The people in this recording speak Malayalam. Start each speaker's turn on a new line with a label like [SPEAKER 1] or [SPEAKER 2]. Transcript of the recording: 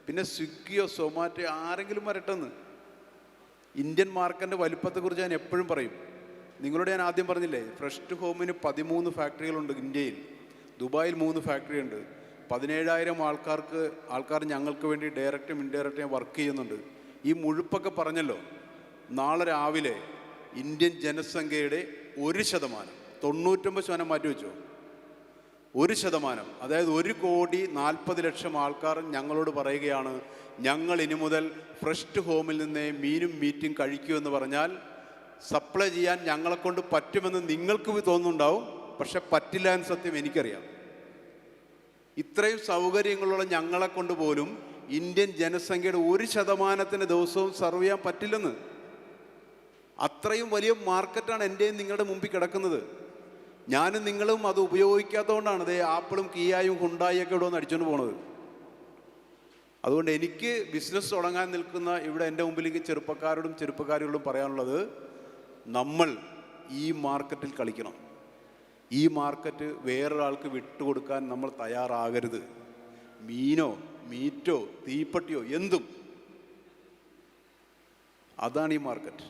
[SPEAKER 1] പിന്നെ സ്വിഗ്ഗിയോ സൊമാറ്റോ ആരെങ്കിലും വരട്ടെന്ന്. ഇന്ത്യൻ മാർക്കറ്റിൻ്റെ വലിപ്പത്തെക്കുറിച്ച് ഞാൻ എപ്പോഴും പറയും. നിങ്ങളോട് ഞാൻ ആദ്യം പറഞ്ഞില്ലേ, ഫ്രഷ് ടു ഹോമിന് 13 ഫാക്ടറികളുണ്ട് ഇന്ത്യയിൽ. ദുബായിൽ 3 ഫാക്ടറി ഉണ്ട്. 17,000 ആൾക്കാർ ഞങ്ങൾക്ക് വേണ്ടി ഡയറക്റ്റും ഇൻഡയറക്റ്റും വർക്ക് ചെയ്യുന്നുണ്ട്. ഈ മുഴുപ്പൊക്കെ പറഞ്ഞല്ലോ. നാളെ രാവിലെ ഇന്ത്യൻ ജനസംഖ്യയുടെ 1%, 99% മാറ്റി വെച്ചോ, 1%, അതായത് 1,40,00,000 ആൾക്കാർ ഞങ്ങളോട് പറയുകയാണ്, ഞങ്ങൾ ഇനി മുതൽ ഫ്രഷ് ടു ഹോമിൽ നിന്ന് മീനും മീറ്റും കഴിക്കൂ എന്ന് പറഞ്ഞാൽ സപ്ലൈ ചെയ്യാൻ ഞങ്ങളെക്കൊണ്ട് പറ്റുമെന്ന് നിങ്ങൾക്ക് തോന്നുന്നുണ്ടാവും, പക്ഷെ പറ്റില്ല എന്ന് സത്യം എനിക്കറിയാം. ഇത്രയും സൗകര്യങ്ങളുള്ള ഞങ്ങളെക്കൊണ്ട് പോലും ഇന്ത്യൻ ജനസംഖ്യയുടെ 1% ദിവസവും സർവ് ചെയ്യാൻ പറ്റില്ലെന്ന്. അത്രയും വലിയ മാർക്കറ്റാണ് എൻ്റെയും നിങ്ങളുടെ മുമ്പിൽ കിടക്കുന്നത്. ഞാനും നിങ്ങളും അത് ഉപയോഗിക്കാത്തതുകൊണ്ടാണ് അതേ ആപ്പിളും കിയായും ഹുണ്ടായിയൊക്കെ ഇവിടെ വന്ന് അടിച്ചുകൊണ്ട് പോണത്. അതുകൊണ്ട് എനിക്ക് ബിസിനസ് തുടങ്ങാൻ നിൽക്കുന്ന ഇവിടെ എൻ്റെ മുമ്പിലേക്ക് ചെറുപ്പക്കാരോടും ചെറുപ്പക്കാരികളോടും പറയാനുള്ളത്, നമ്മൾ ഈ മാർക്കറ്റിൽ കളിക്കണം. ഈ മാർക്കറ്റ് വേറൊരാൾക്ക് വിട്ടുകൊടുക്കാൻ നമ്മൾ തയ്യാറാകരുത്. മീനോ മീറ്റോ തീപ്പട്ടിയോ എന്തും, അതാണ് ഈ മാർക്കറ്റ്.